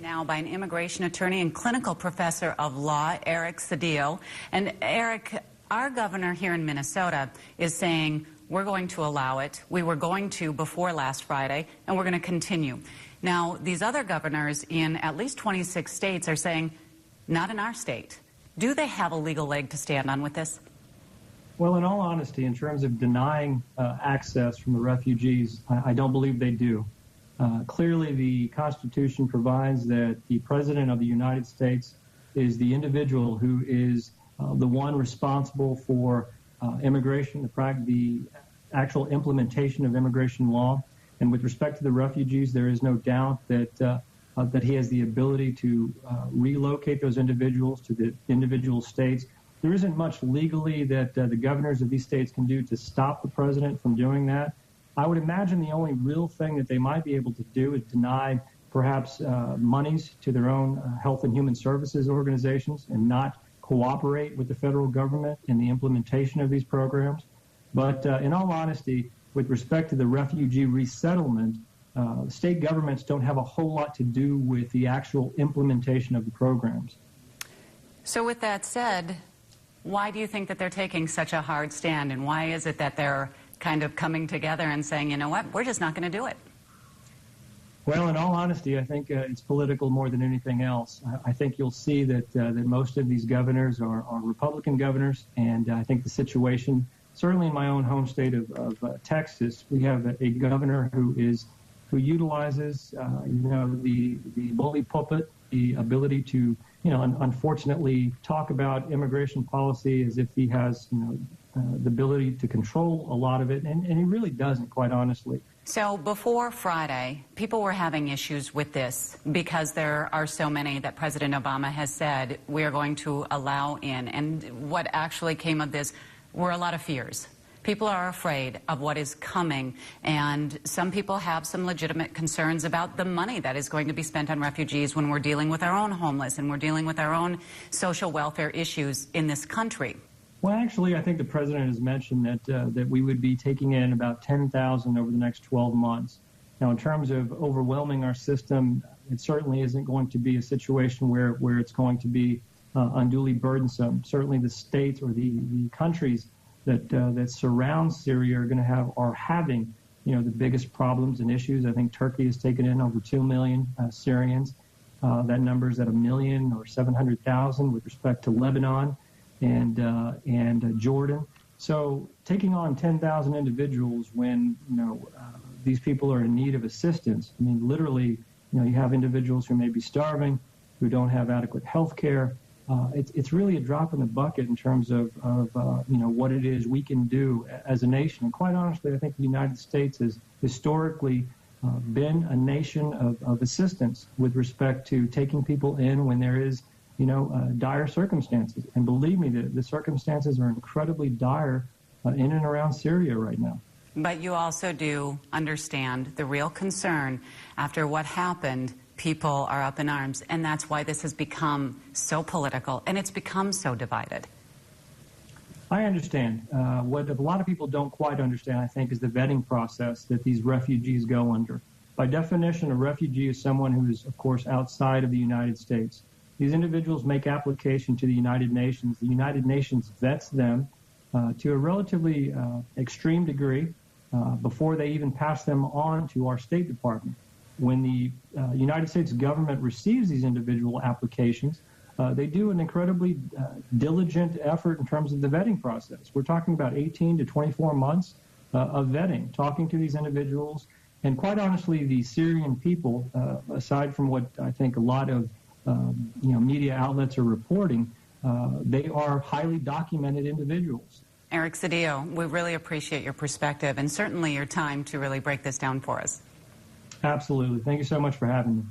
Now by an immigration attorney and clinical professor of law, Eric Cedillo. And Eric, our governor here in Minnesota is saying we're going to allow it. We were going to before last Friday, and we're going to continue. Now, these other governors in at least 26 states are saying, not in our state. Do they have a legal leg to stand on with this? Well, in all honesty, in terms of denying access from the refugees, I don't believe they do. Clearly, the Constitution provides that the President of the United States is the individual who is the one responsible for immigration, the actual implementation of immigration law. And with respect to the refugees, there is no doubt that that he has the ability to relocate those individuals to the individual states. There isn't much legally that the governors of these states can do to stop the president from doing that. I would imagine the only real thing that they might be able to do is deny perhaps monies to their own health and human services organizations and not cooperate with the federal government in the implementation of these programs. But in all honesty, with respect to the refugee resettlement, state governments don't have a whole lot to do with the actual implementation of the programs. So with that said, why do you think that they're taking such a hard stand, and why is it that they're kind of coming together and saying, you know what, we're just not going to do it? Well, in all honesty, I think it's political more than anything else. I think you'll see that that most of these governors are Republican governors, and I think the situation, certainly in my own home state of Texas, we have a governor who utilizes the bully pulpit, the ability to unfortunately talk about immigration policy as if he has the ability to control a lot of it, and he really doesn't, quite honestly. So before Friday, people were having issues with this because there are so many that President Obama has said we are going to allow in. And what actually came of this were a lot of fears. People are afraid of what is coming, and some people have some legitimate concerns about the money that is going to be spent on refugees when we're dealing with our own homeless and we're dealing with our own social welfare issues in this country. Well, actually, I think the president has mentioned that we would be taking in about 10,000 over the next 12 months. Now, in terms of overwhelming our system, it certainly isn't going to be a situation where it's going to be unduly burdensome. Certainly, the states or the countries that surround Syria are having the biggest problems and issues. I think Turkey has taken in over 2 million Syrians. That number is at 1 million or 700,000 with respect to Lebanon and Jordan. So taking on 10,000 individuals when these people are in need of assistance. I mean, literally, you have individuals who may be starving, who don't have adequate health care. It's really a drop in the bucket in terms of what it is we can do as a nation. And quite honestly, I think the United States has historically been a nation of assistance with respect to taking people in when there is dire circumstances. And believe me, the circumstances are incredibly dire in and around Syria right now. But you also do understand the real concern after what happened. People are up in arms, and that's why this has become so political, and it's become so divided. I understand. What a lot of people don't quite understand, I think, is the vetting process that these refugees go under. By definition, a refugee is someone who is, of course, outside of the United States. These individuals make application to the United Nations. The United Nations vets them to a relatively extreme degree before they even pass them on to our State Department. When the United States government receives these individual applications, they do an incredibly diligent effort in terms of the vetting process. We're talking about 18 to 24 months of vetting, talking to these individuals. And quite honestly, the Syrian people, aside from what I think a lot of media outlets are reporting, they are highly documented individuals. Eric Cedillo, we really appreciate your perspective and certainly your time to really break this down for us. Absolutely. Thank you so much for having me.